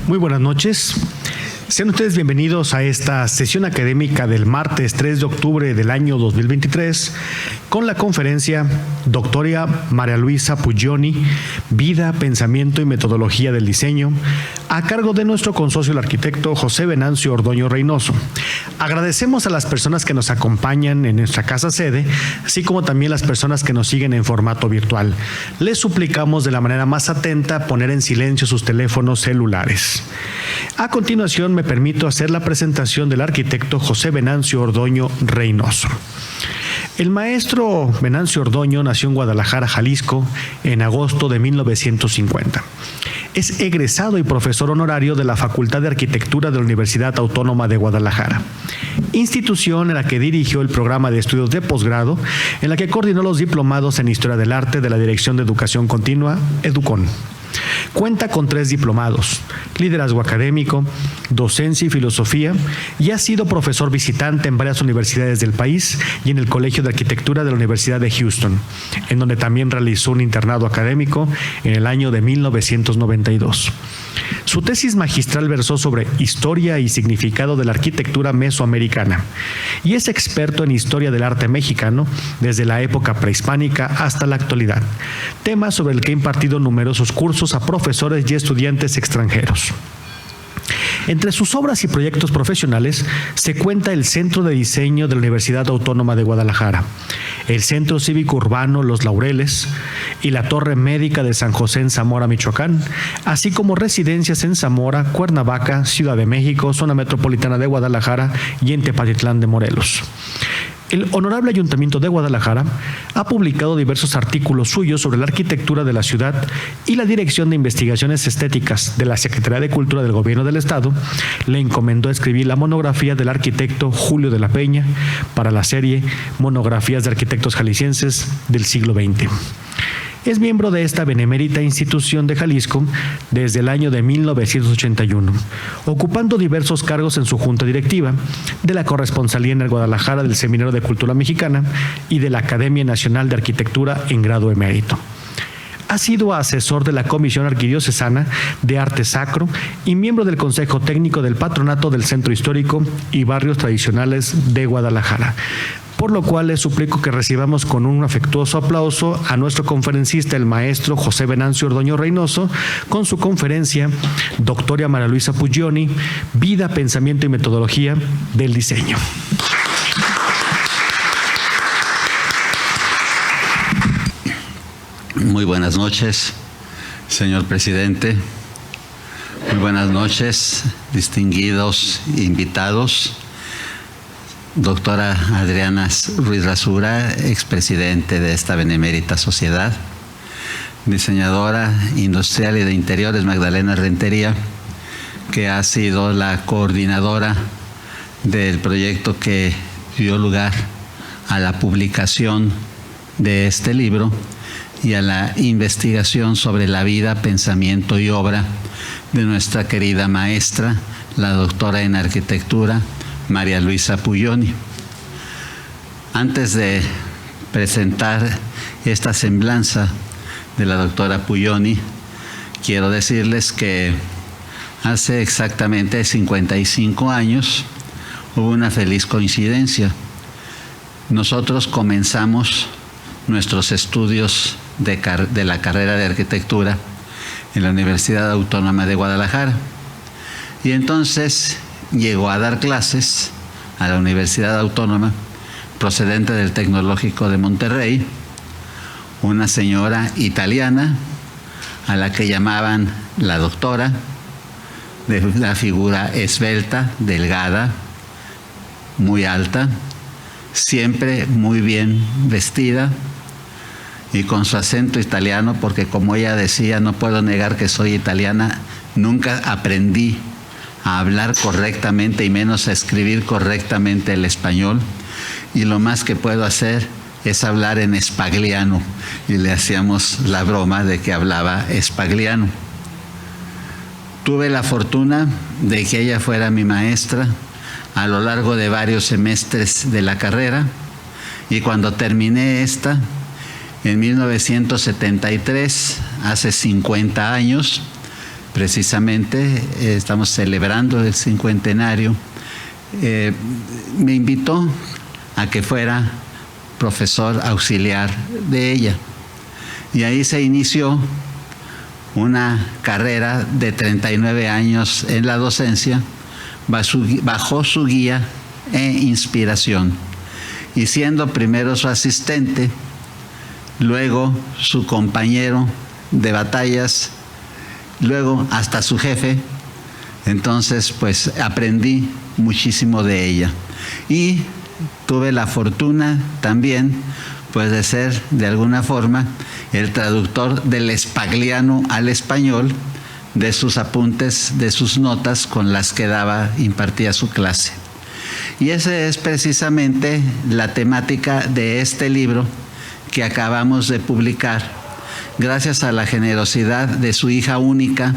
Muy buenas noches. Sean ustedes bienvenidos a esta sesión académica del martes 3 de octubre del año 2023 con la conferencia Doctora María Luisa Puglioni, Vida, Pensamiento y Metodología del Diseño, a cargo de nuestro consocio el arquitecto José Venancio Ordoño Reynoso. Agradecemos a las personas que nos acompañan en nuestra casa sede, así como también las personas que nos siguen en formato virtual. Les suplicamos de la manera más atenta poner en silencio sus teléfonos celulares. A continuación me permito hacer la presentación del arquitecto José Venancio Ordoño Reynoso. El maestro Venancio Ordoño nació en Guadalajara, Jalisco, en agosto de 1950. Es egresado y profesor honorario de la Facultad de Arquitectura de la Universidad Autónoma de Guadalajara, institución en la que dirigió el programa de estudios de posgrado, en la que coordinó los diplomados en Historia del Arte de la Dirección de Educación Continua, EDUCON. Cuenta con 3 diplomados, liderazgo académico, docencia y filosofía, y ha sido profesor visitante en varias universidades del país y en el Colegio de Arquitectura de la Universidad de Houston, en donde también realizó un internado académico en el año de 1992. Su tesis magistral versó sobre historia y significado de la arquitectura mesoamericana y es experto en historia del arte mexicano desde la época prehispánica hasta la actualidad, tema sobre el que ha impartido numerosos cursos a profesores y estudiantes extranjeros. Entre sus obras y proyectos profesionales se cuenta el Centro de Diseño de la Universidad Autónoma de Guadalajara, el Centro Cívico Urbano Los Laureles y la Torre Médica de San José en Zamora, Michoacán, así como residencias en Zamora, Cuernavaca, Ciudad de México, Zona Metropolitana de Guadalajara y en Tepatitlán de Morelos. El Honorable Ayuntamiento de Guadalajara ha publicado diversos artículos suyos sobre la arquitectura de la ciudad y la Dirección de Investigaciones Estéticas de la Secretaría de Cultura del Gobierno del Estado le encomendó escribir la monografía del arquitecto Julio de la Peña para la serie Monografías de Arquitectos Jaliscienses del siglo XX. Es miembro de esta benemérita institución de Jalisco desde el año de 1981, ocupando diversos cargos en su junta directiva, de la corresponsalía en el Guadalajara del Seminario de Cultura Mexicana y de la Academia Nacional de Arquitectura en grado emérito. Ha sido asesor de la Comisión Arquidiocesana de Arte Sacro y miembro del Consejo Técnico del Patronato del Centro Histórico y Barrios Tradicionales de Guadalajara, por lo cual les suplico que recibamos con un afectuoso aplauso a nuestro conferencista, el maestro José Venancio Ordoño Reynoso, con su conferencia Doctora María Luisa Puglioni, Vida, Pensamiento y Metodología del Diseño. Muy buenas noches, señor presidente. Muy buenas noches, distinguidos invitados. Doctora Adriana Ruiz Rasura, expresidente de esta benemérita sociedad. Diseñadora industrial y de interiores Magdalena Rentería, que ha sido la coordinadora del proyecto que dio lugar a la publicación de este libro y a la investigación sobre la vida, pensamiento y obra de nuestra querida maestra, la doctora en arquitectura, María Luisa Puglioni. Antes de presentar esta semblanza de la doctora Puglioni, quiero decirles que hace exactamente 55 años hubo una feliz coincidencia. Nosotros comenzamos nuestros estudios de la carrera de arquitectura en la Universidad Autónoma de Guadalajara. Y entonces llegó a dar clases a la Universidad Autónoma, procedente del Tecnológico de Monterrey, una señora italiana a la que llamaban la doctora, de una figura esbelta, delgada, muy alta, siempre muy bien vestida y con su acento italiano, porque como ella decía, no puedo negar que soy italiana, nunca aprendí a hablar correctamente y menos a escribir correctamente el español, y lo más que puedo hacer es hablar en espagliano, y le hacíamos la broma de que hablaba espagliano. Tuve la fortuna de que ella fuera mi maestra a lo largo de varios semestres de la carrera, y cuando terminé esta, en 1973, hace 50 años, precisamente estamos celebrando el 50º, me invitó a que fuera profesor auxiliar de ella. Y ahí se inició una carrera de 39 años en la docencia, bajo su guía e inspiración. Y siendo primero su asistente, luego su compañero de batallas, luego hasta su jefe. Entonces, pues aprendí muchísimo de ella. Y tuve la fortuna también, pues, de ser de alguna forma el traductor del espagliano al español, de sus apuntes, de sus notas con las que impartía su clase. Y esa es precisamente la temática de este libro que acabamos de publicar, gracias a la generosidad de su hija única,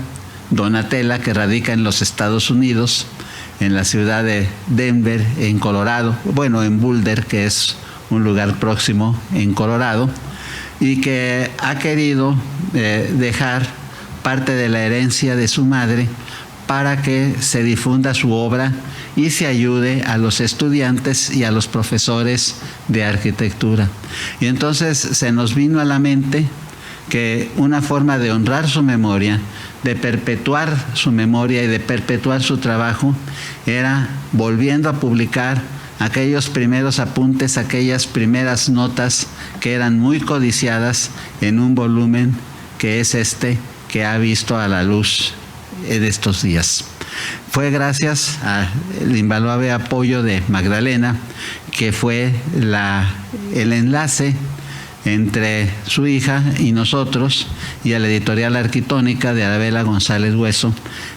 Donatella, que radica en los Estados Unidos, en la ciudad de Denver, en Colorado, bueno, en Boulder, que es un lugar próximo en Colorado, y que ha querido dejar parte de la herencia de su madre para que se difunda su obra y se ayude a los estudiantes y a los profesores de arquitectura. Y entonces se nos vino a la mente que una forma de honrar su memoria, de perpetuar su memoria y de perpetuar su trabajo, era volviendo a publicar aquellos primeros apuntes, aquellas primeras notas que eran muy codiciadas en un volumen que es este que ha visto a la luz en estos días. Fue gracias al invaluable apoyo de Magdalena, que fue el enlace entre su hija y nosotros, y a la editorial Arquitónica de Arabella González Hueso,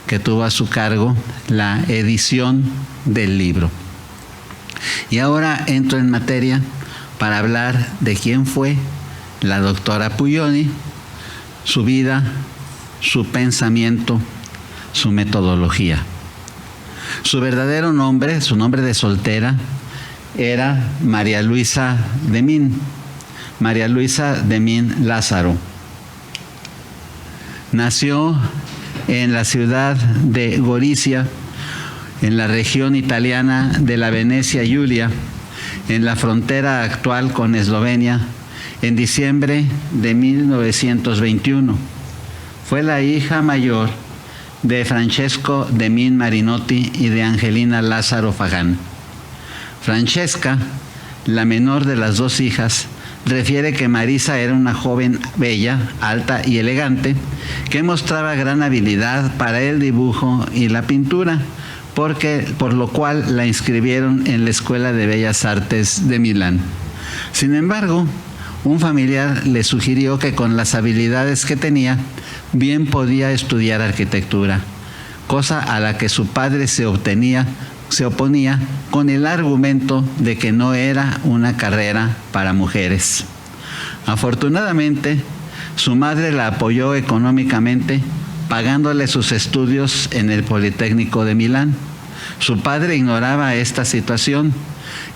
que tuvo a su cargo la edición del libro. Y ahora entro en materia para hablar de quién fue la doctora Puglioni, su vida, su pensamiento, su metodología. Su verdadero nombre, su nombre de soltera, era María Luisa Demín, María Luisa Demín Lázaro. Nació en la ciudad de Gorizia, en la región italiana de la Venecia Giulia, en la frontera actual con Eslovenia, en diciembre de 1921. Fue la hija mayor de Francesco Demín Marinotti y de Angelina Lázaro Fagán. Francesca, la menor de las dos hijas, refiere que Marisa era una joven bella, alta y elegante, que mostraba gran habilidad para el dibujo y la pintura, por lo cual la inscribieron en la Escuela de Bellas Artes de Milán. Sin embargo, un familiar le sugirió que con las habilidades que tenía, bien podía estudiar arquitectura, cosa a la que su padre se oponía con el argumento de que no era una carrera para mujeres. Afortunadamente, su madre la apoyó económicamente, pagándole sus estudios en el Politécnico de Milán. Su padre ignoraba esta situación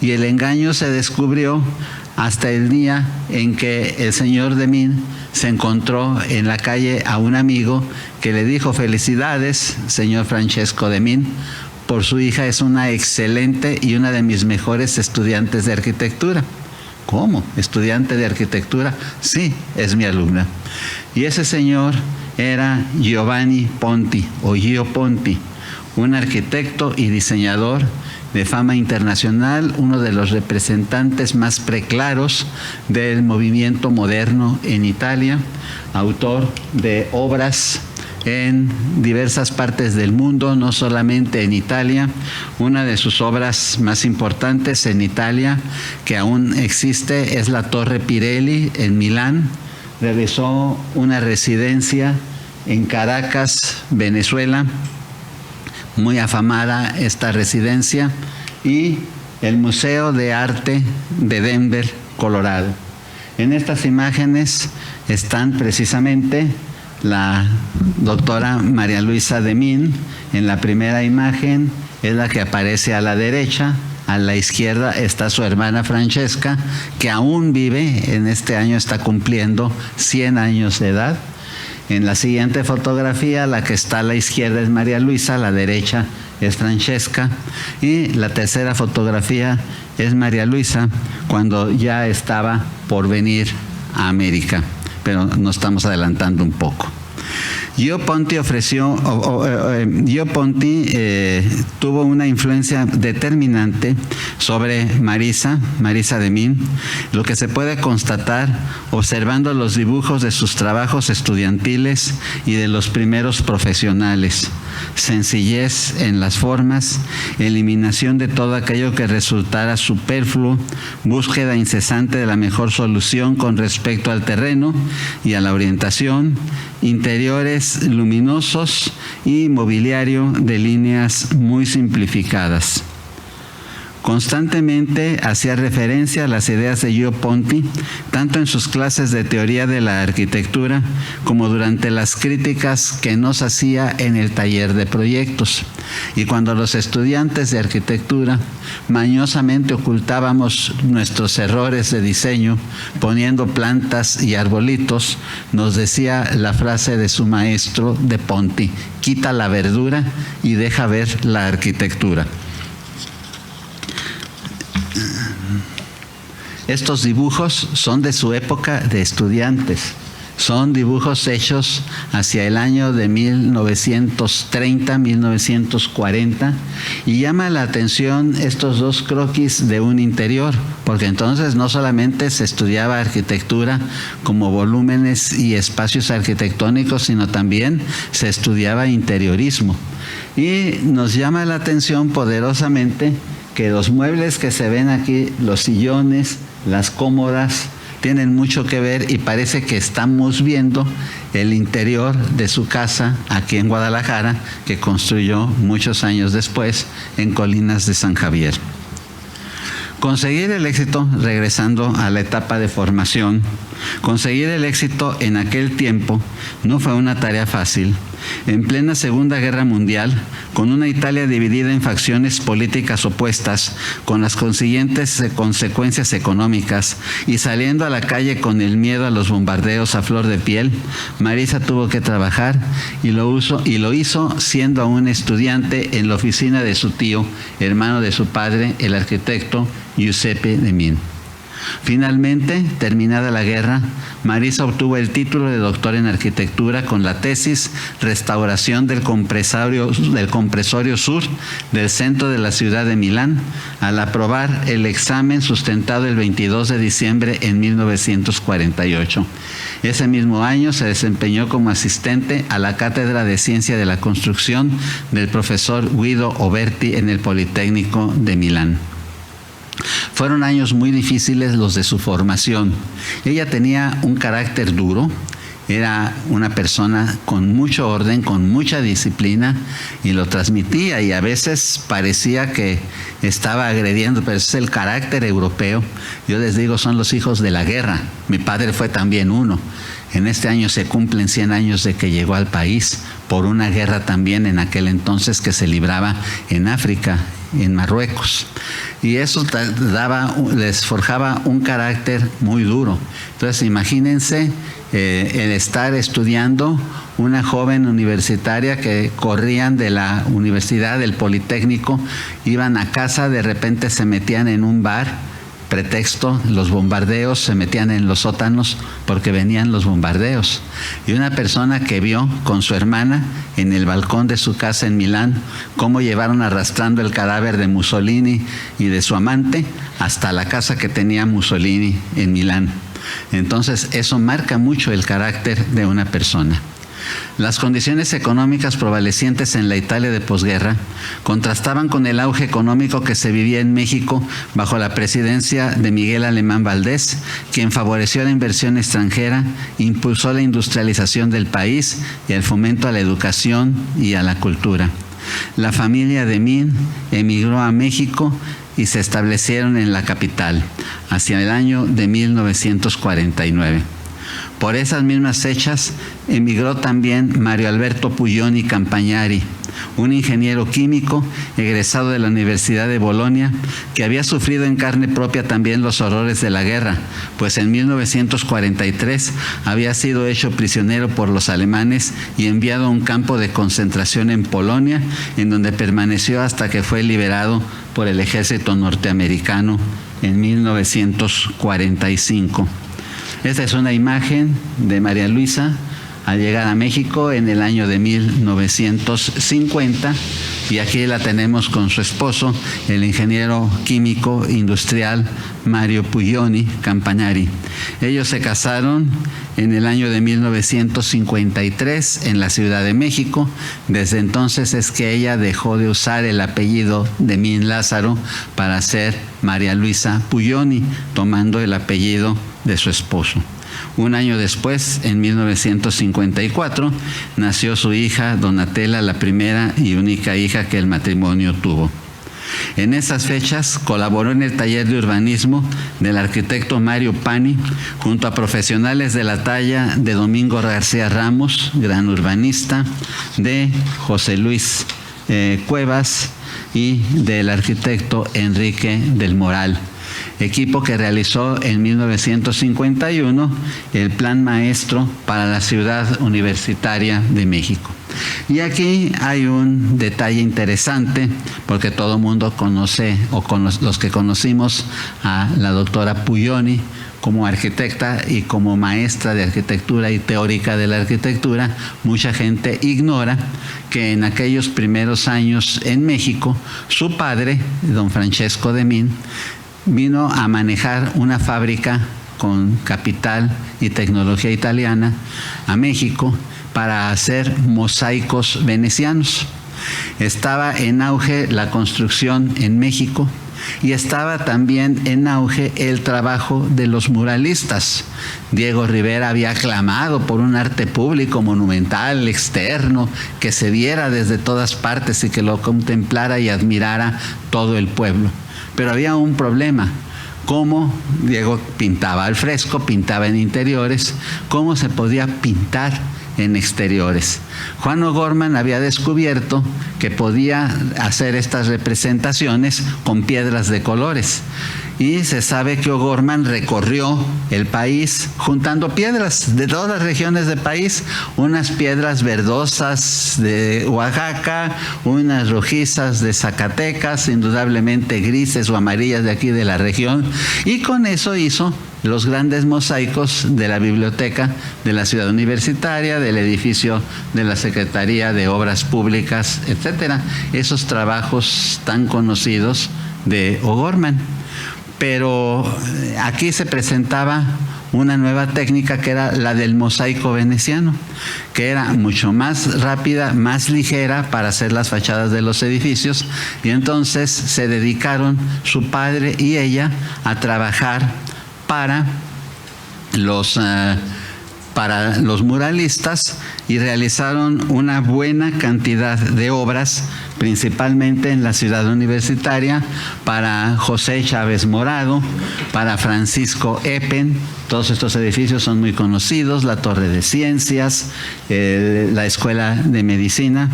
y el engaño se descubrió hasta el día en que el señor Demín se encontró en la calle a un amigo que le dijo: felicidades, señor Francesco Demín, por su hija, es una excelente y una de mis mejores estudiantes de arquitectura. ¿Cómo? ¿Estudiante de arquitectura? Sí, es mi alumna. Y ese señor era Giovanni Ponti, o Gio Ponti, un arquitecto y diseñador de fama internacional, uno de los representantes más preclaros del movimiento moderno en Italia, autor de obras en diversas partes del mundo, no solamente en Italia. Una de sus obras más importantes en Italia, que aún existe, es la Torre Pirelli en Milán. Realizó una residencia en Caracas, Venezuela, muy afamada esta residencia, y el Museo de Arte de Denver, Colorado. En estas imágenes están precisamente la doctora María Luisa Demín. En la primera imagen es la que aparece a la derecha. A la izquierda está su hermana Francesca, que aún vive, en este año está cumpliendo 100 años de edad. En la siguiente fotografía, la que está a la izquierda es María Luisa, a la derecha es Francesca, y la tercera fotografía es María Luisa cuando ya estaba por venir a América, pero nos estamos adelantando un poco. Gio Ponti tuvo una influencia determinante sobre Marisa de Min, lo que se puede constatar observando los dibujos de sus trabajos estudiantiles y de los primeros profesionales. Sencillez en las formas, eliminación de todo aquello que resultara superfluo, búsqueda incesante de la mejor solución con respecto al terreno y a la orientación, interiores luminosos y mobiliario de líneas muy simplificadas. Constantemente hacía referencia a las ideas de Gio Ponti, tanto en sus clases de teoría de la arquitectura como durante las críticas que nos hacía en el taller de proyectos. Y cuando los estudiantes de arquitectura mañosamente ocultábamos nuestros errores de diseño poniendo plantas y arbolitos, nos decía la frase de su maestro de Ponti: quita la verdura y deja ver la arquitectura. Estos dibujos son de su época de estudiantes. Son dibujos hechos hacia el año de 1930, 1940, y llama la atención estos dos croquis de un interior, porque entonces no solamente se estudiaba arquitectura como volúmenes y espacios arquitectónicos, sino también se estudiaba interiorismo. Y nos llama la atención poderosamente que los muebles que se ven aquí, los sillones, las cómodas, tienen mucho que ver y parece que estamos viendo el interior de su casa aquí en Guadalajara, que construyó muchos años después en Colinas de San Javier. Conseguir el éxito, regresando a la etapa de formación, conseguir el éxito en aquel tiempo no fue una tarea fácil. En plena Segunda Guerra Mundial, con una Italia dividida en facciones políticas opuestas, con las consiguientes consecuencias económicas, y saliendo a la calle con el miedo a los bombardeos a flor de piel, Marisa tuvo que trabajar y lo hizo siendo aún estudiante en la oficina de su tío, hermano de su padre, el arquitecto Giuseppe de Min. Finalmente, terminada la guerra, Marisa obtuvo el título de doctor en arquitectura con la tesis Restauración del compresorio sur del centro de la ciudad de Milán, al aprobar el examen sustentado el 22 de diciembre en 1948. Ese mismo año se desempeñó como asistente a la Cátedra de Ciencia de la Construcción del profesor Guido Oberti en el Politécnico de Milán. Fueron años muy difíciles los de su formación. Ella tenía un carácter duro, era una persona con mucho orden, con mucha disciplina, y lo transmitía, y a veces parecía que estaba agrediendo, pero es el carácter europeo. Yo les digo, son los hijos de la guerra. Mi padre fue también uno. En este año se cumplen 100 años de que llegó al país por una guerra también en aquel entonces que se libraba en África, en Marruecos. Y eso les forjaba un carácter muy duro. Entonces imagínense el estar estudiando, una joven universitaria que corrían de la universidad, del Politécnico, iban a casa, de repente se metían en un bar, pretexto, los bombardeos, se metían en los sótanos porque venían los bombardeos. Y una persona que vio con su hermana en el balcón de su casa en Milán cómo llevaron arrastrando el cadáver de Mussolini y de su amante hasta la casa que tenía Mussolini en Milán. Entonces eso marca mucho el carácter de una persona. Las condiciones económicas prevalecientes en la Italia de posguerra contrastaban con el auge económico que se vivía en México bajo la presidencia de Miguel Alemán Valdés, quien favoreció la inversión extranjera, impulsó la industrialización del país y el fomento a la educación y a la cultura. La familia de Min emigró a México y se establecieron en la capital hacia el año de 1949. Por esas mismas fechas emigró también Mario Alberto Puglioni Campagnari, un ingeniero químico egresado de la Universidad de Bolonia, que había sufrido en carne propia también los horrores de la guerra, pues en 1943 había sido hecho prisionero por los alemanes y enviado a un campo de concentración en Polonia, en donde permaneció hasta que fue liberado por el ejército norteamericano en 1945. Esta es una imagen de María Luisa al llegar a México en el año de 1950, y aquí la tenemos con su esposo, el ingeniero químico industrial Mario Puglioni Campagnari. Ellos se casaron en el año de 1953 en la Ciudad de México. Desde entonces es que ella dejó de usar el apellido de Min Lázaro para ser María Luisa Puglioni, tomando el apellido de su esposo. Un año después, en 1954, nació su hija Donatella, la primera y única hija que el matrimonio tuvo. En esas fechas colaboró en el taller de urbanismo del arquitecto Mario Pani, junto a profesionales de la talla de Domingo García Ramos, gran urbanista, de José Luis Cuevas y del arquitecto Enrique del Moral. Equipo que realizó en 1951 el Plan Maestro para la Ciudad Universitaria de México. Y aquí hay un detalle interesante, porque todo el mundo conoce, o los que conocimos a la doctora Puglioni como arquitecta y como maestra de arquitectura y teórica de la arquitectura, mucha gente ignora que en aquellos primeros años en México, su padre, don Francesco de Min, vino a manejar una fábrica con capital y tecnología italiana a México para hacer mosaicos venecianos. Estaba en auge la construcción en México y estaba también en auge el trabajo de los muralistas. Diego Rivera había clamado por un arte público monumental, externo, que se viera desde todas partes y que lo contemplara y admirara todo el pueblo. Pero había un problema. ¿Cómo Diego pintaba al fresco, pintaba en interiores? ¿Cómo se podía pintar en exteriores? Juan O'Gorman había descubierto que podía hacer estas representaciones con piedras de colores. Y se sabe que O'Gorman recorrió el país juntando piedras de todas las regiones del país, unas piedras verdosas de Oaxaca, unas rojizas de Zacatecas, indudablemente grises o amarillas de aquí de la región, y con eso hizo los grandes mosaicos de la biblioteca de la Ciudad Universitaria, del edificio de la Secretaría de Obras Públicas, etcétera. Esos trabajos tan conocidos de O'Gorman. Pero aquí se presentaba una nueva técnica que era la del mosaico veneciano, que era mucho más rápida, más ligera para hacer las fachadas de los edificios, y entonces se dedicaron su padre y ella a trabajar para los muralistas, y realizaron una buena cantidad de obras, principalmente en la Ciudad Universitaria, para José Chávez Morado, para Francisco Eppen. Todos estos edificios son muy conocidos, la Torre de Ciencias, la Escuela de Medicina,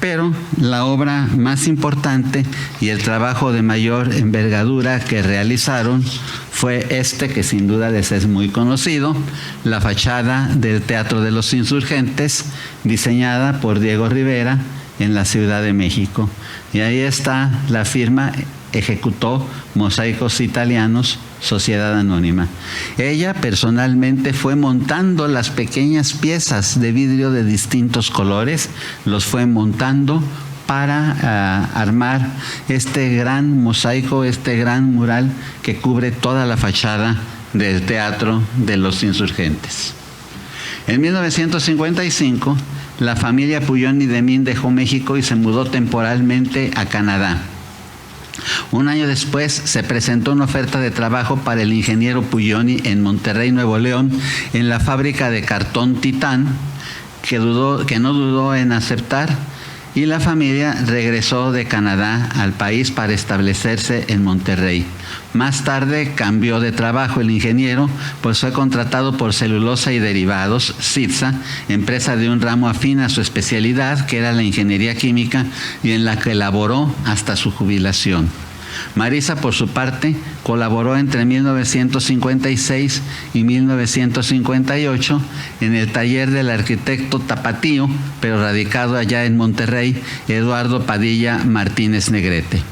pero la obra más importante y el trabajo de mayor envergadura que realizaron fue este, que sin duda les es muy conocido, la fachada del Teatro de los Insurgentes, diseñada por Diego Rivera en la Ciudad de México. Y ahí está la firma, ejecutó Mosaicos Italianos, Sociedad Anónima. Ella personalmente fue montando las pequeñas piezas de vidrio de distintos colores, los fue montando para armar este gran mosaico, este gran mural que cubre toda la fachada del Teatro de los Insurgentes. En 1955, la familia Puglioni de Min dejó México y se mudó temporalmente a Canadá. Un año después se presentó una oferta de trabajo para el ingeniero Puglioni en Monterrey, Nuevo León, en la fábrica de cartón Titán, que no dudó en aceptar, y la familia regresó de Canadá al país para establecerse en Monterrey. Más tarde cambió de trabajo el ingeniero, pues fue contratado por Celulosa y Derivados, CITSA, empresa de un ramo afín a su especialidad, que era la ingeniería química, y en la que laboró hasta su jubilación. Marisa, por su parte, colaboró entre 1956 y 1958 en el taller del arquitecto tapatío, pero radicado allá en Monterrey, Eduardo Padilla Martínez Negrete.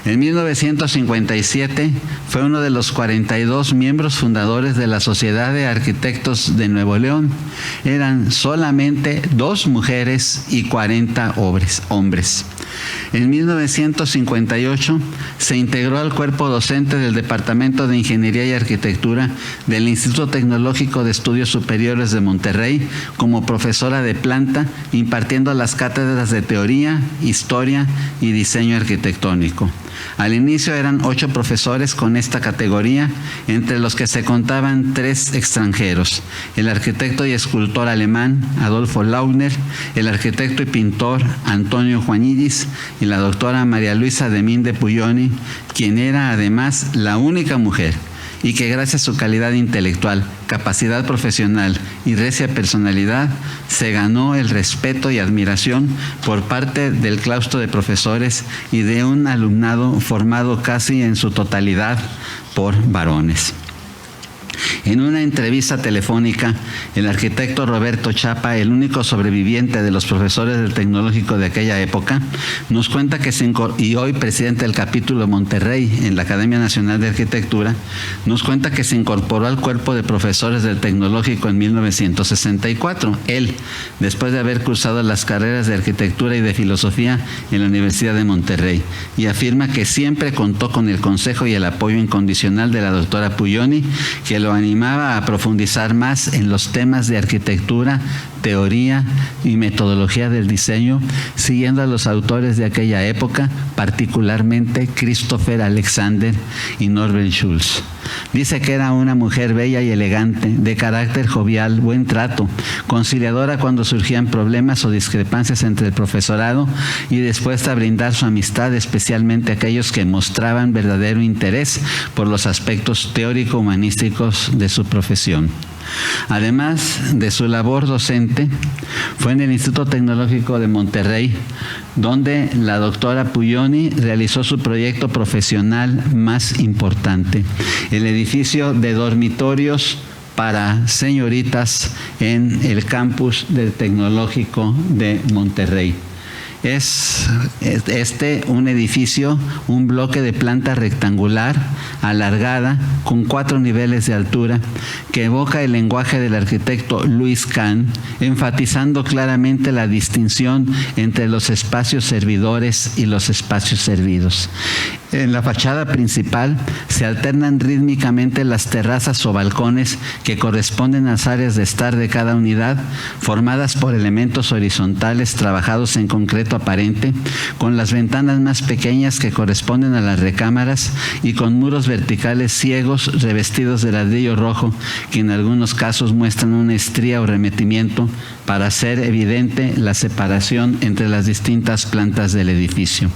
En 1957 fue uno de los 42 miembros fundadores de la Sociedad de Arquitectos de Nuevo León. Eran solamente 2 mujeres y 40 hombres. En 1958 se integró al cuerpo docente del Departamento de Ingeniería y Arquitectura del Instituto Tecnológico de Estudios Superiores de Monterrey como profesora de planta, impartiendo las cátedras de Teoría, Historia y Diseño Arquitectónico. Al inicio eran 8 profesores con esta categoría, entre los que se contaban 3 extranjeros: el arquitecto y escultor alemán Adolfo Laugner, el arquitecto y pintor Antonio Juanillis y la doctora María Luisa Demín de Puglioni, quien era además la única mujer y que gracias a su calidad intelectual, capacidad profesional y recia personalidad se ganó el respeto y admiración por parte del claustro de profesores y de un alumnado formado casi en su totalidad por varones. En una entrevista telefónica, el arquitecto Roberto Chapa, el único sobreviviente de los profesores del Tecnológico de aquella época, nos cuenta que y hoy presidente del capítulo Monterrey en la Academia Nacional de Arquitectura, nos cuenta que se incorporó al cuerpo de profesores del Tecnológico en 1964. Él, después de haber cursado las carreras de Arquitectura y de Filosofía en la Universidad de Monterrey, y afirma que siempre contó con el consejo y el apoyo incondicional de la doctora Puglioni, que lo animaba a profundizar más en los temas de arquitectura, teoría y metodología del diseño, siguiendo a los autores de aquella época, particularmente Christopher Alexander y Norbert Schulz. Dice que era una mujer bella y elegante, de carácter jovial, buen trato, conciliadora cuando surgían problemas o discrepancias entre el profesorado y dispuesta a brindar su amistad, especialmente a aquellos que mostraban verdadero interés por los aspectos teórico-humanísticos de su profesión. Además de su labor docente, fue en el Instituto Tecnológico de Monterrey donde la doctora Puglioni realizó su proyecto profesional más importante, el edificio de dormitorios para señoritas en el campus del Tecnológico de Monterrey. Es un edificio, un bloque de planta rectangular, alargada, con 4 niveles de altura, que evoca el lenguaje del arquitecto Louis Kahn, enfatizando claramente la distinción entre los espacios servidores y los espacios servidos. En la fachada principal se alternan rítmicamente las terrazas o balcones que corresponden a las áreas de estar de cada unidad, formadas por elementos horizontales trabajados en concreto aparente, con las ventanas más pequeñas que corresponden a las recámaras y con muros verticales ciegos revestidos de ladrillo rojo, que en algunos casos muestran una estría o remetimiento para hacer evidente la separación entre las distintas plantas del edificio.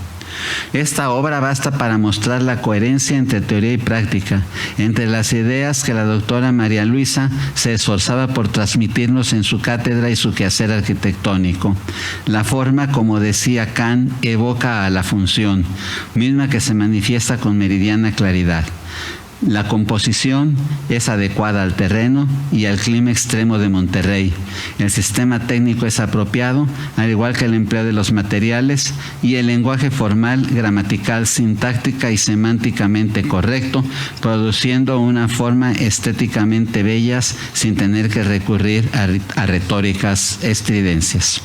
Esta obra basta para mostrar la coherencia entre teoría y práctica, entre las ideas que la doctora María Luisa se esforzaba por transmitirnos en su cátedra y su quehacer arquitectónico. La forma, como decía Kahn, evoca a la función, misma que se manifiesta con meridiana claridad. La composición es adecuada al terreno y al clima extremo de Monterrey. El sistema técnico es apropiado, al igual que el empleo de los materiales, y el lenguaje formal, gramatical, sintáctica y semánticamente correcto, produciendo una forma estéticamente bellas sin tener que recurrir a retóricas estridencias.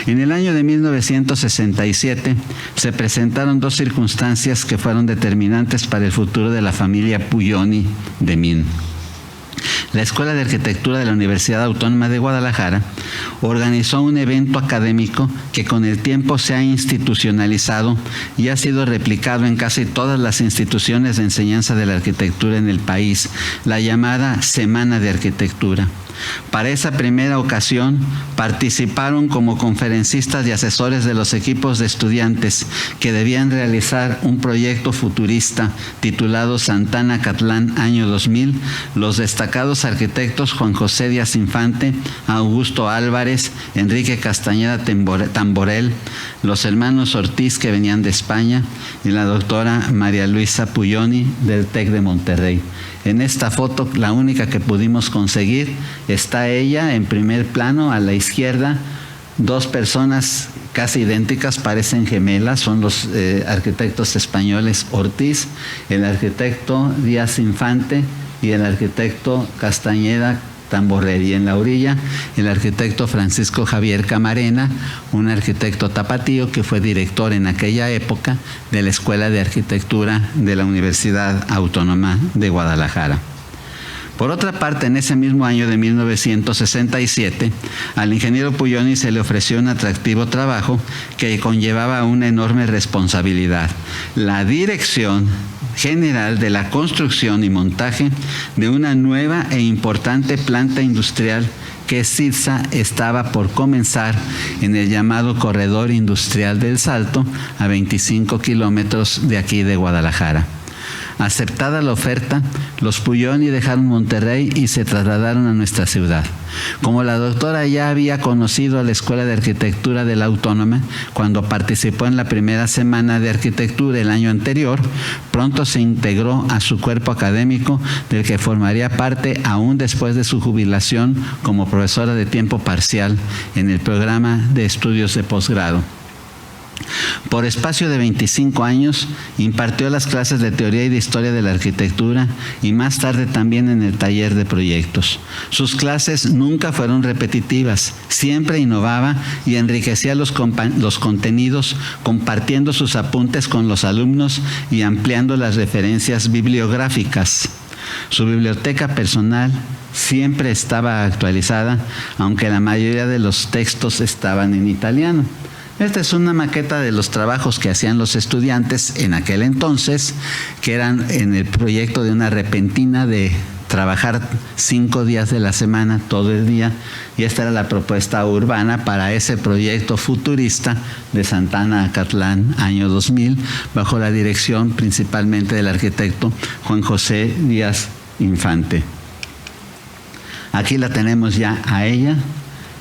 En el año de 1967 se presentaron 2 circunstancias que fueron determinantes para el futuro de la familia Puglioni de Min. La Escuela de Arquitectura de la Universidad Autónoma de Guadalajara organizó un evento académico que con el tiempo se ha institucionalizado y ha sido replicado en casi todas las instituciones de enseñanza de la arquitectura en el país, la llamada Semana de Arquitectura. Para esa primera ocasión participaron como conferencistas y asesores de los equipos de estudiantes que debían realizar un proyecto futurista titulado Santana Acatlán año 2000, los destacados arquitectos Juan José Díaz Infante, Augusto Álvarez, Enrique Castañeda Tamborel, los hermanos Ortiz que venían de España y la doctora María Luisa Puglioni del TEC de Monterrey. En esta foto, la única que pudimos conseguir, está ella en primer plano a la izquierda, dos personas casi idénticas, parecen gemelas, son los arquitectos españoles Ortiz, el arquitecto Díaz Infante y el arquitecto Castañeda Tamborel, y en la orilla el arquitecto Francisco Javier Camarena, un arquitecto tapatío que fue director en aquella época de la Escuela de Arquitectura de la Universidad Autónoma de Guadalajara. Por otra parte, en ese mismo año de 1967, al ingeniero Puglioni se le ofreció un atractivo trabajo que conllevaba una enorme responsabilidad: la dirección general de la construcción y montaje de una nueva e importante planta industrial que CIRSA estaba por comenzar en el llamado Corredor Industrial del Salto, a 25 kilómetros de aquí de Guadalajara. Aceptada la oferta, los Puglioni dejaron Monterrey y se trasladaron a nuestra ciudad. Como la doctora ya había conocido a la Escuela de Arquitectura de la Autónoma cuando participó en la primera semana de arquitectura el año anterior, pronto se integró a su cuerpo académico, del que formaría parte aún después de su jubilación como profesora de tiempo parcial en el programa de estudios de posgrado. Por espacio de 25 años impartió las clases de teoría y de historia de la arquitectura y más tarde también en el taller de proyectos. Sus clases nunca fueron repetitivas, siempre innovaba y enriquecía los contenidos, compartiendo sus apuntes con los alumnos y ampliando las referencias bibliográficas. Su biblioteca personal siempre estaba actualizada, aunque la mayoría de los textos estaban en italiano. Esta es una maqueta de los trabajos que hacían los estudiantes en aquel entonces, que eran en el proyecto de una repentina de trabajar 5 días de la semana, todo el día, y esta era la propuesta urbana para ese proyecto futurista de Santana Acatlán, año 2000, bajo la dirección principalmente del arquitecto Juan José Díaz Infante. Aquí la tenemos ya a ella,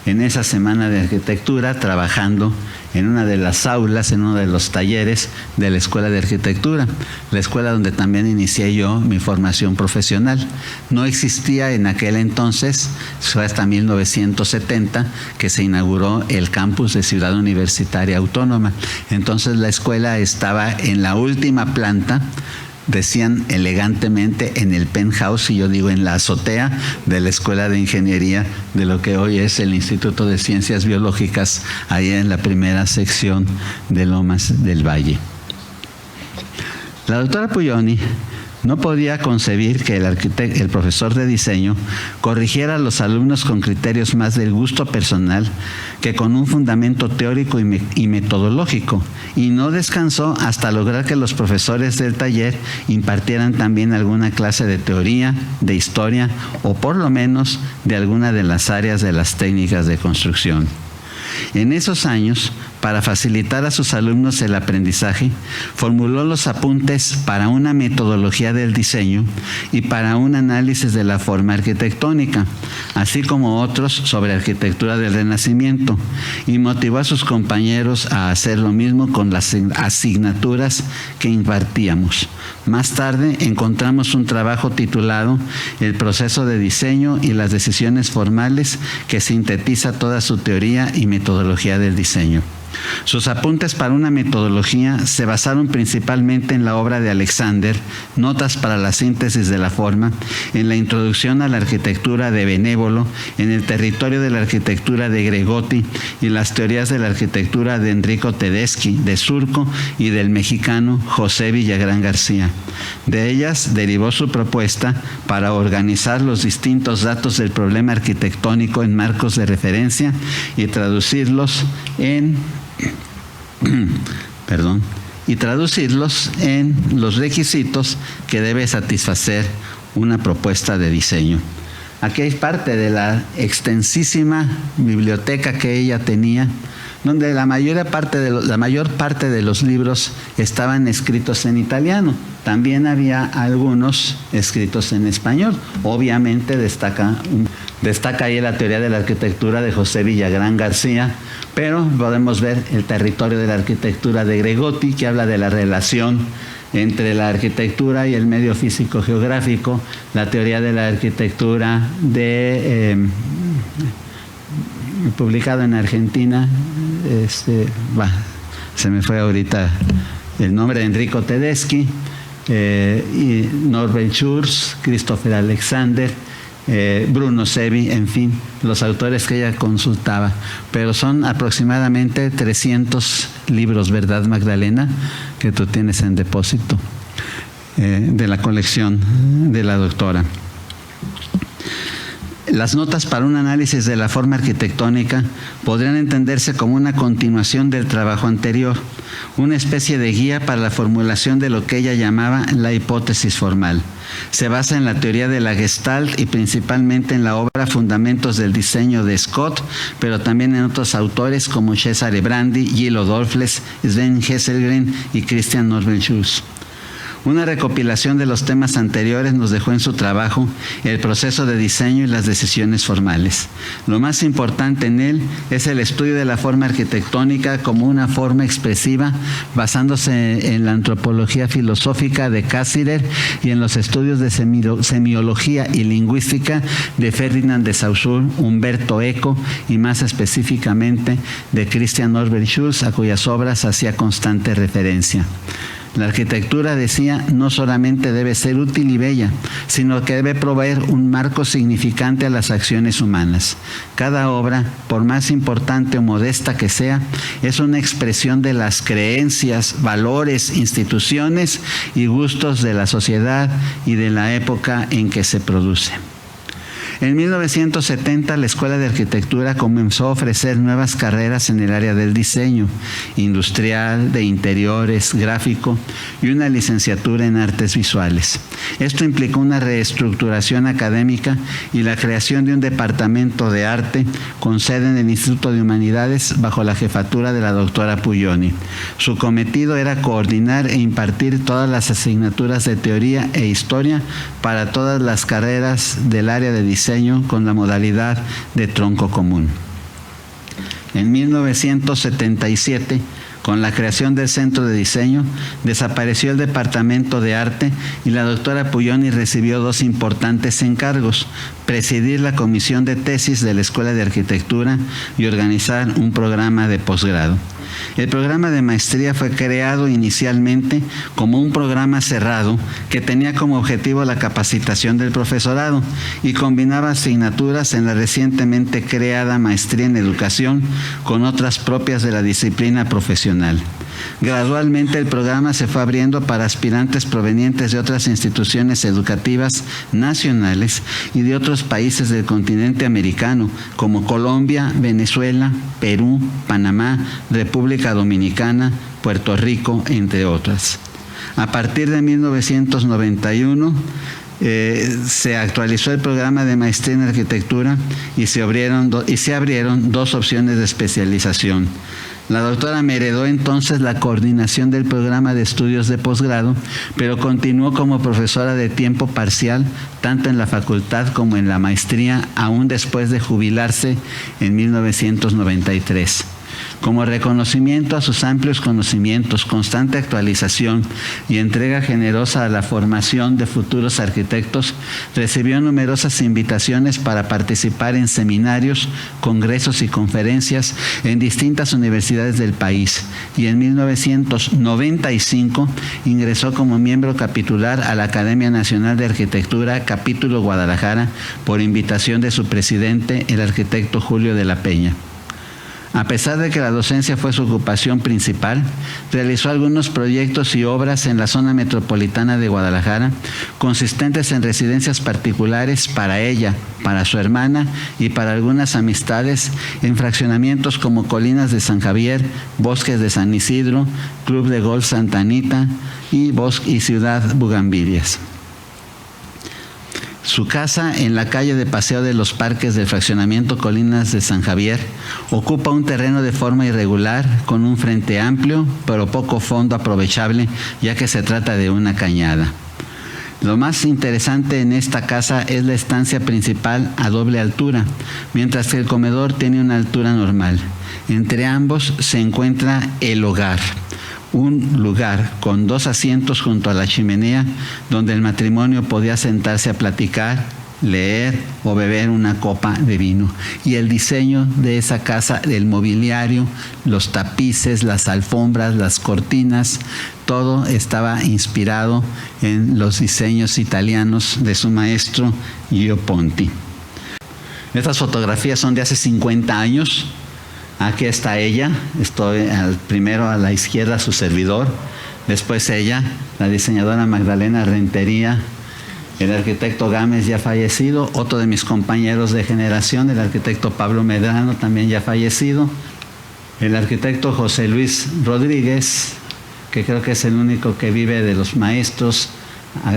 en esa semana de arquitectura, trabajando en una de las aulas, en uno de los talleres de la Escuela de Arquitectura, la escuela donde también inicié yo mi formación profesional. No existía en aquel entonces, fue hasta 1970 que se inauguró el campus de Ciudad Universitaria Autónoma. Entonces la escuela estaba en la última planta, decían elegantemente en el penthouse, y yo digo en la azotea de la Escuela de Ingeniería de lo que hoy es el Instituto de Ciencias Biológicas, ahí en la primera sección de Lomas del Valle. La doctora Puglioni no podía concebir que el profesor de diseño corrigiera a los alumnos con criterios más del gusto personal que con un fundamento teórico y metodológico, y no descansó hasta lograr que los profesores del taller impartieran también alguna clase de teoría, de historia o por lo menos de alguna de las áreas de las técnicas de construcción. En esos años, para facilitar a sus alumnos el aprendizaje, formuló los apuntes para una metodología del diseño y para un análisis de la forma arquitectónica, así como otros sobre arquitectura del Renacimiento, y motivó a sus compañeros a hacer lo mismo con las asignaturas que impartíamos. Más tarde encontramos un trabajo titulado El proceso de diseño y las decisiones formales, que sintetiza toda su teoría y metodología del diseño. Sus apuntes para una metodología se basaron principalmente en la obra de Alexander, Notas para la síntesis de la forma, en la introducción a la arquitectura de Benévolo, en el territorio de la arquitectura de Gregotti y las teorías de la arquitectura de Enrico Tedeschi, de Surco y del mexicano José Villagrán García. De ellas derivó su propuesta para organizar los distintos datos del problema arquitectónico en marcos de referencia y traducirlos en los requisitos que debe satisfacer una propuesta de diseño. Aquí hay parte de la extensísima biblioteca que ella tenía, donde la mayor parte de los libros estaban escritos en italiano. También había algunos escritos en español. Obviamente destaca ahí la teoría de la arquitectura de José Villagrán García, pero podemos ver el territorio de la arquitectura de Gregotti, que habla de la relación entre la arquitectura y el medio físico geográfico, la teoría de la arquitectura publicado en Argentina, se me fue ahorita el nombre, de Enrico Tedeschi, y Norbert Schurz, Christopher Alexander, Bruno Sevi, en fin, los autores que ella consultaba. Pero son aproximadamente 300 libros, ¿verdad, Magdalena?, que tú tienes en depósito de la colección de la doctora. Las notas para un análisis de la forma arquitectónica podrían entenderse como una continuación del trabajo anterior, una especie de guía para la formulación de lo que ella llamaba la hipótesis formal. Se basa en la teoría de la Gestalt y principalmente en la obra Fundamentos del Diseño de Scott, pero también en otros autores como Cesare Brandi, Gillo Dolfles, Sven Hesselgren y Christian Nordenschulz. Una recopilación de los temas anteriores nos dejó en su trabajo el proceso de diseño y las decisiones formales. Lo más importante en él es el estudio de la forma arquitectónica como una forma expresiva, basándose en la antropología filosófica de Cassirer y en los estudios de semiología y lingüística de Ferdinand de Saussure, Umberto Eco y más específicamente de Christian Norbert Schulz, a cuyas obras hacía constante referencia. La arquitectura, decía, no solamente debe ser útil y bella, sino que debe proveer un marco significante a las acciones humanas. Cada obra, por más importante o modesta que sea, es una expresión de las creencias, valores, instituciones y gustos de la sociedad y de la época en que se produce. En 1970, la Escuela de Arquitectura comenzó a ofrecer nuevas carreras en el área del diseño industrial, de interiores, gráfico y una licenciatura en artes visuales. Esto implicó una reestructuración académica y la creación de un departamento de arte con sede en el Instituto de Humanidades bajo la jefatura de la doctora Puglioni. Su cometido era coordinar e impartir todas las asignaturas de teoría e historia para todas las carreras del área de diseño con la modalidad de tronco común. En 1977, con la creación del Centro de Diseño, desapareció el Departamento de Arte y la doctora Puglioni recibió dos importantes encargos: presidir la comisión de tesis de la Escuela de Arquitectura y organizar un programa de posgrado. El programa de maestría fue creado inicialmente como un programa cerrado que tenía como objetivo la capacitación del profesorado y combinaba asignaturas en la recientemente creada maestría en educación con otras propias de la disciplina profesional. Gradualmente el programa se fue abriendo para aspirantes provenientes de otras instituciones educativas nacionales y de otros países del continente americano, como Colombia, Venezuela, Perú, Panamá, República Dominicana, Puerto Rico, entre otras. A partir de 1991, se actualizó el programa de maestría en arquitectura y se abrieron dos opciones de especialización. La doctora me heredó entonces la coordinación del programa de estudios de posgrado, pero continuó como profesora de tiempo parcial, tanto en la facultad como en la maestría, aún después de jubilarse en 1993. Como reconocimiento a sus amplios conocimientos, constante actualización y entrega generosa a la formación de futuros arquitectos, recibió numerosas invitaciones para participar en seminarios, congresos y conferencias en distintas universidades del país, y en 1995 ingresó como miembro capitular a la Academia Nacional de Arquitectura, capítulo Guadalajara, por invitación de su presidente, el arquitecto Julio de la Peña. A pesar de que la docencia fue su ocupación principal, realizó algunos proyectos y obras en la zona metropolitana de Guadalajara, consistentes en residencias particulares para ella, para su hermana y para algunas amistades, en fraccionamientos como Colinas de San Javier, Bosques de San Isidro, Club de Golf Santa Anita y Ciudad Bugambilias. Su casa en la calle de Paseo de los Parques del fraccionamiento Colinas de San Javier ocupa un terreno de forma irregular con un frente amplio pero poco fondo aprovechable, ya que se trata de una cañada. Lo más interesante en esta casa es la estancia principal a doble altura, mientras que el comedor tiene una altura normal. Entre ambos se encuentra el hogar, un lugar con 2 asientos junto a la chimenea donde el matrimonio podía sentarse a platicar, leer o beber una copa de vino. Y el diseño de esa casa, el mobiliario, los tapices, las alfombras, las cortinas, todo estaba inspirado en los diseños italianos de su maestro Gio Ponti. Estas fotografías son de hace 50 años. Aquí está ella, estoy primero a la izquierda su servidor, después ella, la diseñadora Magdalena Rentería, el arquitecto Gámez ya fallecido, otro de mis compañeros de generación, el arquitecto Pablo Medrano también ya fallecido, el arquitecto José Luis Rodríguez, que creo que es el único que vive de los maestros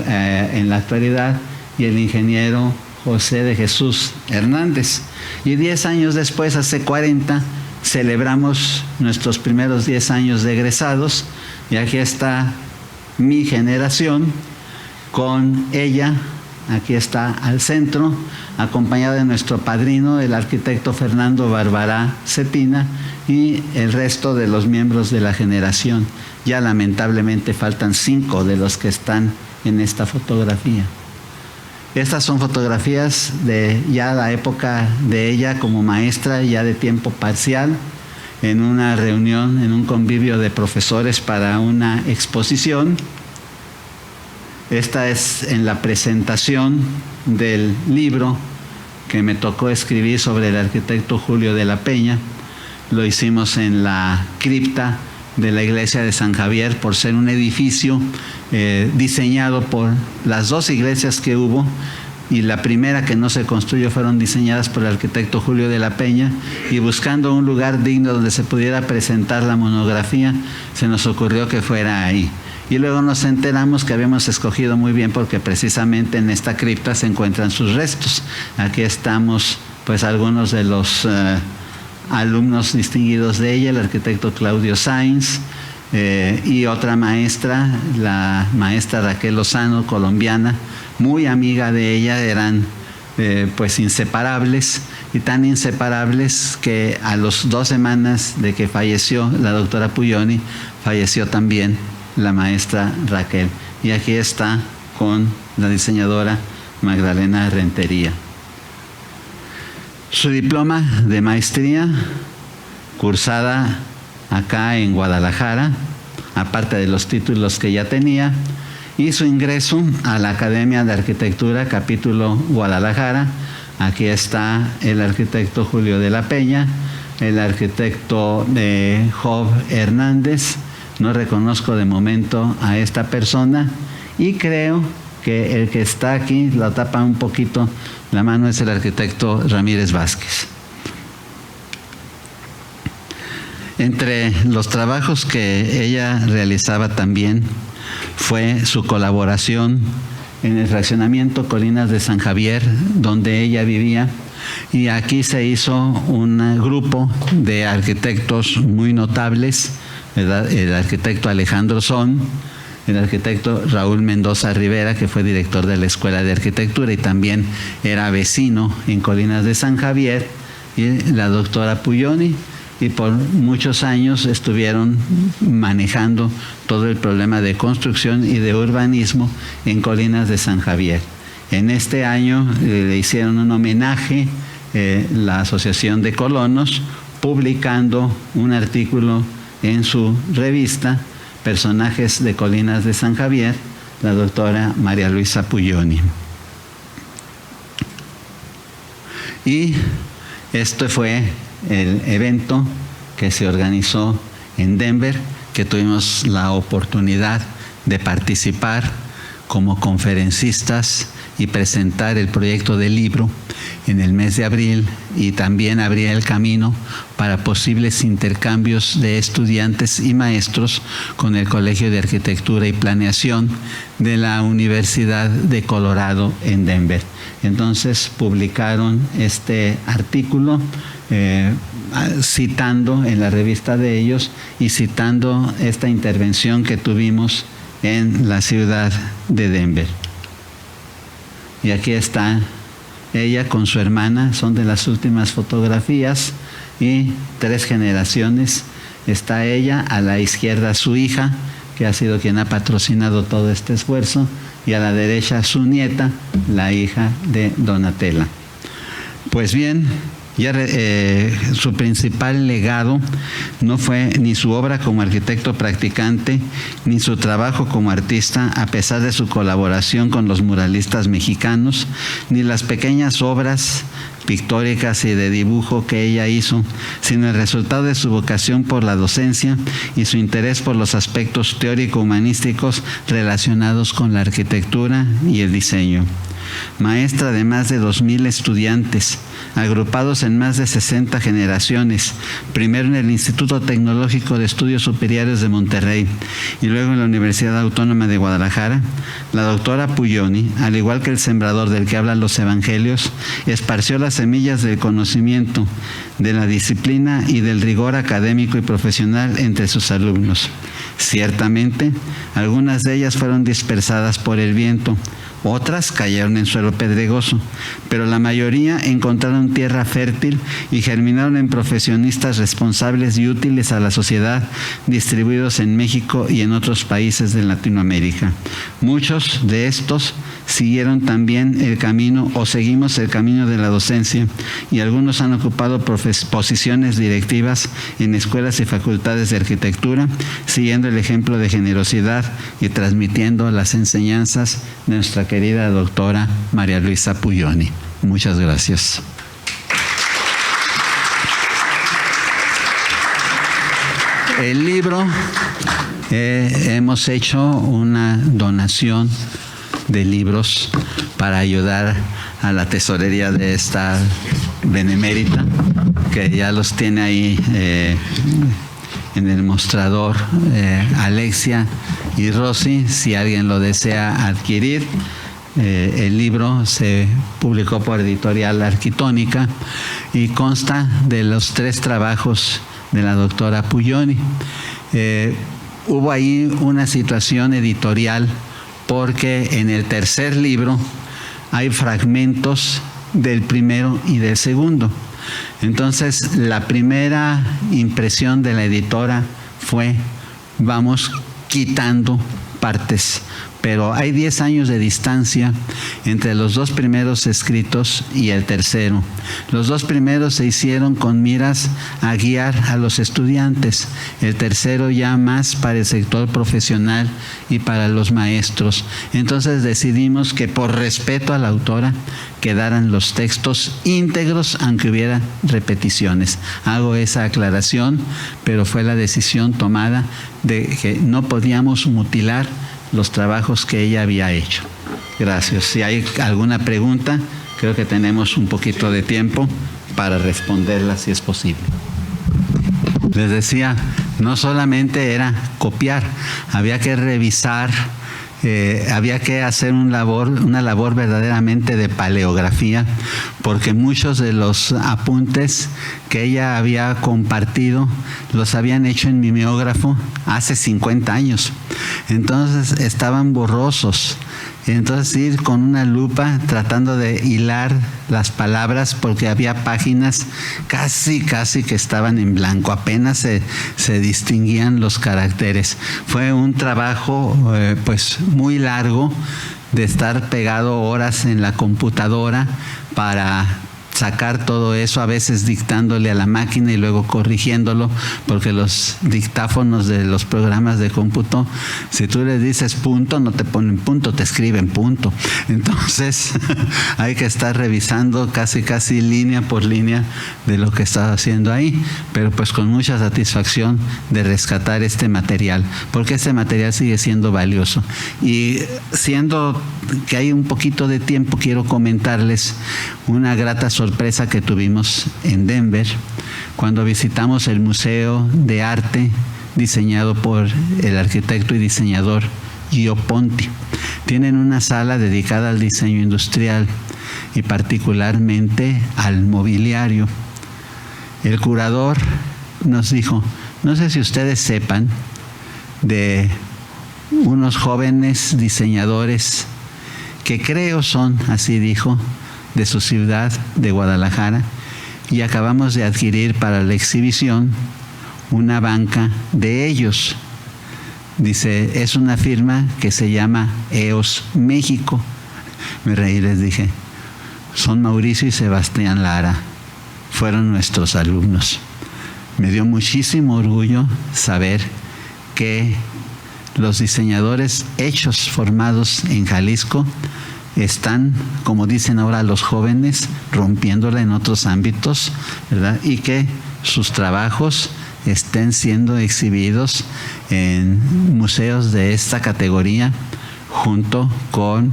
en la actualidad, y el ingeniero José de Jesús Hernández. Y 10 años después, hace 40, celebramos nuestros primeros 10 años de egresados, y aquí está mi generación con ella, aquí está al centro, acompañada de nuestro padrino, el arquitecto Fernando Barbará Cetina, y el resto de los miembros de la generación. Ya lamentablemente faltan 5 de los que están en esta fotografía. Estas son fotografías de ya la época de ella como maestra, ya de tiempo parcial, en una reunión, en un convivio de profesores para una exposición. Esta es en la presentación del libro que me tocó escribir sobre el arquitecto Julio de la Peña. Lo hicimos en la cripta de la iglesia de San Javier, por ser un edificio diseñado por las 2 iglesias que hubo, y la primera que no se construyó fueron diseñadas por el arquitecto Julio de la Peña, y buscando un lugar digno donde se pudiera presentar la monografía, se nos ocurrió que fuera ahí. Y luego nos enteramos que habíamos escogido muy bien porque precisamente en esta cripta se encuentran sus restos. Aquí estamos pues algunos de los alumnos distinguidos de ella, el arquitecto Claudio Sainz, y otra maestra, la maestra Raquel Lozano, colombiana, muy amiga de ella, eran pues inseparables, y tan inseparables que a las 2 semanas de que falleció la doctora Puglioni, falleció también la maestra Raquel. Y aquí está con la diseñadora Magdalena Rentería. Su diploma de maestría, cursada acá en Guadalajara, aparte de los títulos que ya tenía, y su ingreso a la Academia de Arquitectura, capítulo Guadalajara. Aquí está el arquitecto Julio de la Peña, el arquitecto Job Hernández. No reconozco de momento a esta persona, y creo que el que está aquí, lo tapa un poquito la mano, es el arquitecto Ramírez Vázquez. Entre los trabajos que ella realizaba también fue su colaboración en el fraccionamiento Colinas de San Javier, donde ella vivía, y aquí se hizo un grupo de arquitectos muy notables, ¿verdad? El arquitecto Alejandro Son, el arquitecto Raúl Mendoza Rivera, que fue director de la Escuela de Arquitectura y también era vecino en Colinas de San Javier, y la doctora Puglioni, y por muchos años estuvieron manejando todo el problema de construcción y de urbanismo en Colinas de San Javier. En este año le hicieron un homenaje la Asociación de Colonos, publicando un artículo en su revista Personajes de Colinas de San Javier, la doctora María Luisa Puglioni. Y este fue el evento que se organizó en Denver, que tuvimos la oportunidad de participar como conferencistas y presentar el proyecto de libro en el mes de abril, y también abría el camino para posibles intercambios de estudiantes y maestros con el Colegio de Arquitectura y Planeación de la Universidad de Colorado en Denver. Entonces publicaron este artículo citando en la revista de ellos y citando esta intervención que tuvimos en la ciudad de Denver. Y aquí está ella con su hermana, son de las últimas fotografías, y 3 generaciones. Está ella, a la izquierda su hija, que ha sido quien ha patrocinado todo este esfuerzo, y a la derecha su nieta, la hija de Donatella. Pues bien, ya su principal legado no fue ni su obra como arquitecto practicante, ni su trabajo como artista, a pesar de su colaboración con los muralistas mexicanos, ni las pequeñas obras pictóricas y de dibujo que ella hizo, sino el resultado de su vocación por la docencia y su interés por los aspectos teórico-humanísticos relacionados con la arquitectura y el diseño. Maestra de más de 2,000 estudiantes, agrupados en más de 60 generaciones, primero en el Instituto Tecnológico de Estudios Superiores de Monterrey y luego en la Universidad Autónoma de Guadalajara, la doctora Puglioni, al igual que el sembrador del que hablan los evangelios, esparció las semillas del conocimiento, de la disciplina y del rigor académico y profesional entre sus alumnos. Ciertamente, algunas de ellas fueron dispersadas por el viento, otras cayeron en suelo pedregoso, pero la mayoría encontraron tierra fértil y germinaron en profesionistas responsables y útiles a la sociedad, distribuidos en México y en otros países de Latinoamérica. Muchos de estos siguieron también el camino o seguimos el camino de la docencia, y algunos han ocupado posiciones directivas en escuelas y facultades de arquitectura, siguiendo el ejemplo de generosidad y transmitiendo las enseñanzas de nuestra querida doctora María Luisa Puglioni. Muchas gracias. El libro, hemos hecho una donación de libros para ayudar a la tesorería de esta benemérita, que ya los tiene ahí en el mostrador, Alexia y Rosy, si alguien lo desea adquirir. El libro se publicó por Editorial Arquitónica y consta de los 3 trabajos de la doctora Puglioni. Hubo ahí una situación editorial porque en el tercer libro hay fragmentos del primero y del segundo. Entonces, la primera impresión de la editora fue: vamos quitando partes, pero hay 10 años de distancia entre los 2 primeros escritos y el tercero. Los 2 primeros se hicieron con miras a guiar a los estudiantes, el tercero ya más para el sector profesional y para los maestros. Entonces decidimos que por respeto a la autora quedaran los textos íntegros, aunque hubiera repeticiones. Hago esa aclaración, pero fue la decisión tomada de que no podíamos mutilar los trabajos que ella había hecho. Gracias. Si hay alguna pregunta, creo que tenemos un poquito de tiempo para responderla si es posible. Les decía, no solamente era copiar, había que revisar, había que hacer una labor verdaderamente de paleografía, porque muchos de los apuntes que ella había compartido los habían hecho en mimeógrafo hace 50 años. Entonces estaban borrosos. Entonces ir con una lupa tratando de hilar las palabras, porque había páginas casi que estaban en blanco, apenas se distinguían los caracteres. Fue un trabajo pues muy largo, de estar pegado horas en la computadora para sacar todo eso, a veces dictándole a la máquina y luego corrigiéndolo, porque los dictáfonos de los programas de cómputo, si tú les dices punto, no te ponen punto, te escriben punto. Entonces hay que estar revisando casi línea por línea de lo que está haciendo ahí, pero pues con mucha satisfacción de rescatar este material, porque este material sigue siendo valioso. Y siendo que hay un poquito de tiempo, quiero comentarles una grata sorpresa que tuvimos en Denver cuando visitamos el Museo de Arte diseñado por el arquitecto y diseñador Gio Ponti. Tienen una sala dedicada al diseño industrial y particularmente al mobiliario. El curador nos dijo, no sé si ustedes sepan de unos jóvenes diseñadores que creo son, así dijo, de su ciudad, de Guadalajara, y acabamos de adquirir para la exhibición una banca de ellos. Dice, es una firma que se llama EOS México. Me reí, les dije, son Mauricio y Sebastián Lara, fueron nuestros alumnos. Me dio muchísimo orgullo saber que los diseñadores hechos, formados en Jalisco, están, como dicen ahora los jóvenes, rompiéndola en otros ámbitos, ¿verdad? Y que sus trabajos estén siendo exhibidos en museos de esta categoría, junto con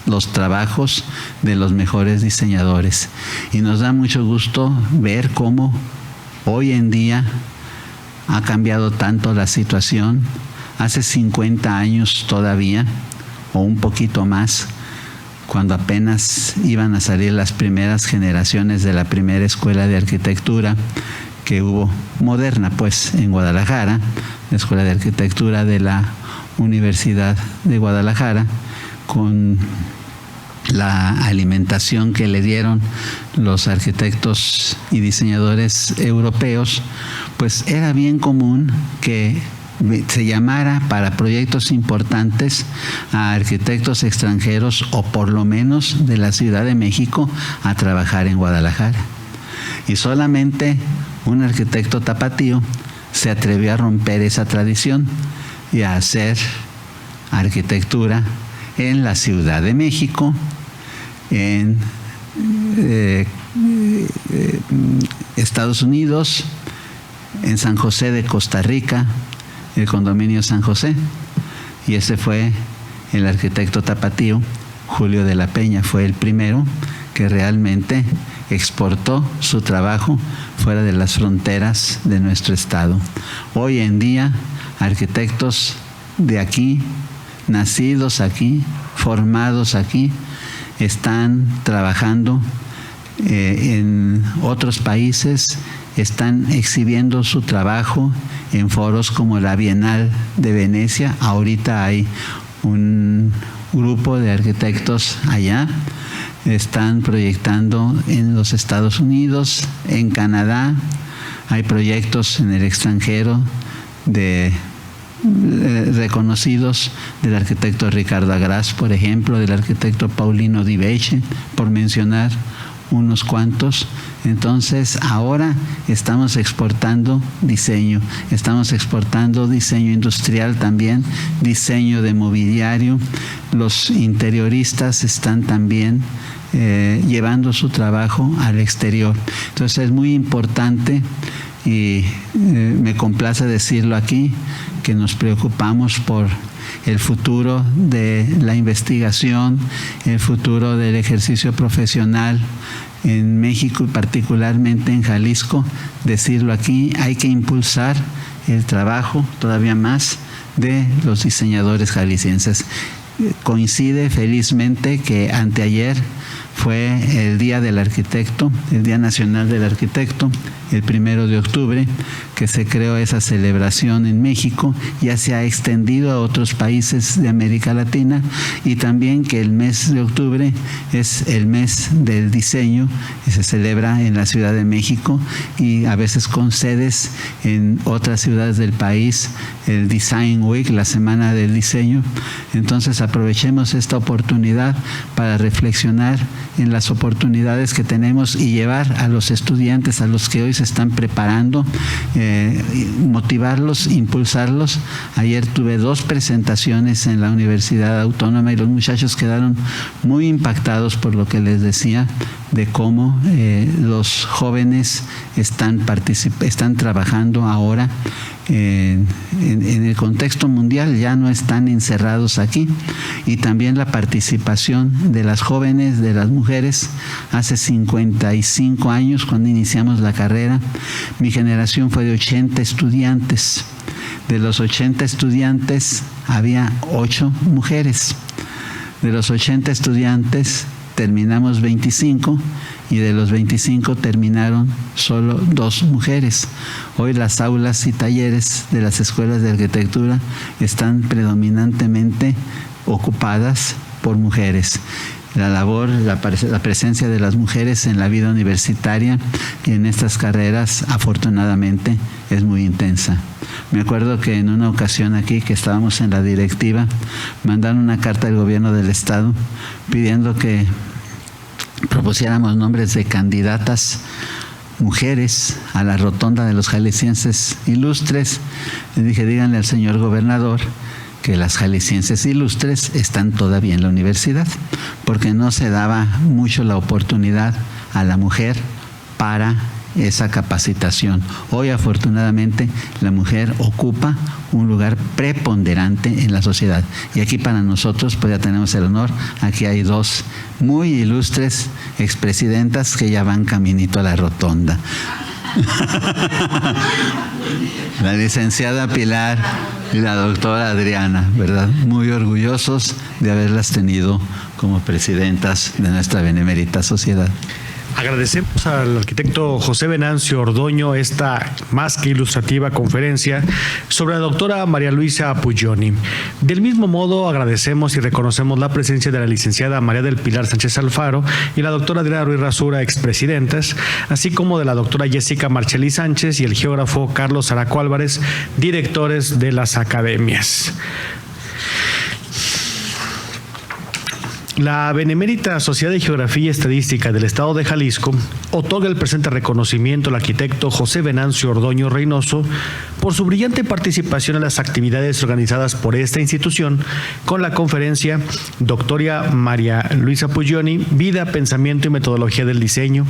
los trabajos de los mejores diseñadores. Y nos da mucho gusto ver cómo hoy en día ha cambiado tanto la situación. Hace 50 años todavía, o un poquito más, cuando apenas iban a salir las primeras generaciones de la primera escuela de arquitectura que hubo moderna, pues, en Guadalajara, la Escuela de Arquitectura de la Universidad de Guadalajara, con la alimentación que le dieron los arquitectos y diseñadores europeos, pues era bien común que se llamara para proyectos importantes a arquitectos extranjeros o por lo menos de la Ciudad de México a trabajar en Guadalajara. Y solamente un arquitecto tapatío se atrevió a romper esa tradición y a hacer arquitectura en la Ciudad de México, en Estados Unidos, en San José de Costa Rica, el condominio San José, y ese fue el arquitecto tapatío Julio de la Peña. Fue el primero que realmente exportó su trabajo fuera de las fronteras de nuestro estado. Hoy en día, arquitectos de aquí, nacidos aquí, formados aquí, están trabajando en otros países, están exhibiendo su trabajo en foros como la Bienal de Venecia. Ahorita hay un grupo de arquitectos allá, están proyectando en los Estados Unidos, en Canadá, hay proyectos en el extranjero reconocidos del arquitecto Ricardo Agraz, por ejemplo, del arquitecto Paulino Di Vece, por mencionar unos cuantos. Entonces ahora estamos exportando diseño industrial también, diseño de mobiliario. Los interioristas están también llevando su trabajo al exterior. Entonces es muy importante, y me complace decirlo aquí, que nos preocupamos por el futuro de la investigación, el futuro del ejercicio profesional en México y particularmente en Jalisco. Decirlo aquí, hay que impulsar el trabajo todavía más de los diseñadores jaliscienses. Coincide felizmente que anteayer fue el Día del Arquitecto, el Día Nacional del Arquitecto, el 1 de octubre, que se creó esa celebración en México, ya se ha extendido a otros países de América Latina, y también que el mes de octubre es el mes del diseño y se celebra en la Ciudad de México y a veces con sedes en otras ciudades del país, el Design Week, la Semana del Diseño. Entonces aprovechemos esta oportunidad para reflexionar en las oportunidades que tenemos y llevar a los estudiantes, a los que hoy se están preparando, motivarlos, impulsarlos. Ayer tuve 2 presentaciones en la Universidad Autónoma y los muchachos quedaron muy impactados por lo que les decía de cómo los jóvenes están trabajando ahora en el contexto mundial, ya no están encerrados aquí, y también la participación de las jóvenes, de las mujeres. Hace 55 años, cuando iniciamos la carrera, mi generación fue de 80 estudiantes. De los 80 estudiantes había 8 mujeres. De los 80 estudiantes terminamos 25 y de los 25 terminaron solo 2 mujeres. Hoy las aulas y talleres de las escuelas de arquitectura están predominantemente ocupadas por mujeres. La labor, la presencia de las mujeres en la vida universitaria y en estas carreras, afortunadamente, es muy intensa. Me acuerdo que en una ocasión aquí, que estábamos en la directiva, mandaron una carta del gobierno del estado pidiendo que propusiéramos nombres de candidatas mujeres a la rotonda de los jaliscienses ilustres. Les dije, díganle al señor gobernador que las jaliscienses ilustres están todavía en la universidad, porque no se daba mucho la oportunidad a la mujer para esa capacitación. Hoy, afortunadamente, la mujer ocupa un lugar preponderante en la sociedad. Y aquí para nosotros, pues ya tenemos el honor. Aquí hay 2 muy ilustres expresidentas que ya van caminito a la rotonda. La licenciada Pilar y la doctora Adriana, ¿verdad? Muy orgullosos de haberlas tenido como presidentas de nuestra benemérita sociedad. Agradecemos al arquitecto José Venancio Ordoño esta más que ilustrativa conferencia sobre la doctora María Luisa Puglioni. Del mismo modo, agradecemos y reconocemos la presencia de la licenciada María del Pilar Sánchez Alfaro y la doctora Adriana Ruiz Rasura, expresidentas, así como de la doctora Jessica Marchelli Sánchez y el geógrafo Carlos Araco Álvarez, directores de las academias. La Benemérita Sociedad de Geografía y Estadística del Estado de Jalisco otorga el presente reconocimiento al arquitecto José Venancio Ordoño Reynoso por su brillante participación en las actividades organizadas por esta institución con la conferencia Doctora María Luisa Puglioni, Vida, Pensamiento y Metodología del Diseño,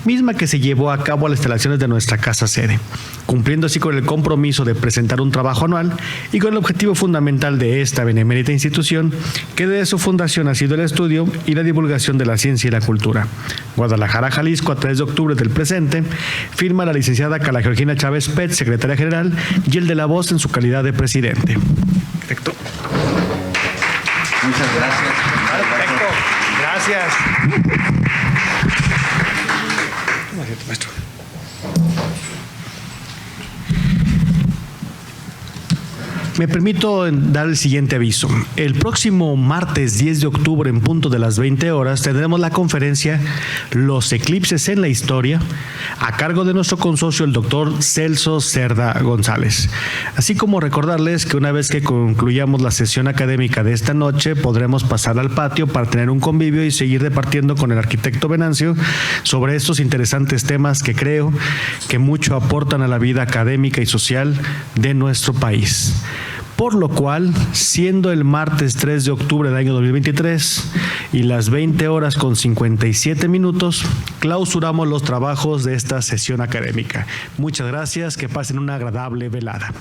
misma que se llevó a cabo a las instalaciones de nuestra casa sede, cumpliendo así con el compromiso de presentar un trabajo anual y con el objetivo fundamental de esta benemérita institución, que desde su fundación ha sido el estudio y la divulgación de la ciencia y la cultura. Guadalajara, Jalisco, a 3 de octubre del presente, firma la licenciada Carla Georgina Chávez Pett, secretaria general, y el de la voz en su calidad de presidente. Perfecto. Muchas gracias. Perfecto. Gracias. Maestro. Me permito dar el siguiente aviso. El próximo martes 10 de octubre en punto de las 20 horas tendremos la conferencia Los eclipses en la historia a cargo de nuestro consocio el doctor Celso Cerda González. Así como recordarles que una vez que concluyamos la sesión académica de esta noche podremos pasar al patio para tener un convivio y seguir departiendo con el arquitecto Venancio sobre estos interesantes temas que creo que mucho aportan a la vida académica y social de nuestro país. Por lo cual, siendo el martes 3 de octubre del año 2023 y las 20 horas con 57 minutos, clausuramos los trabajos de esta sesión académica. Muchas gracias, que pasen una agradable velada.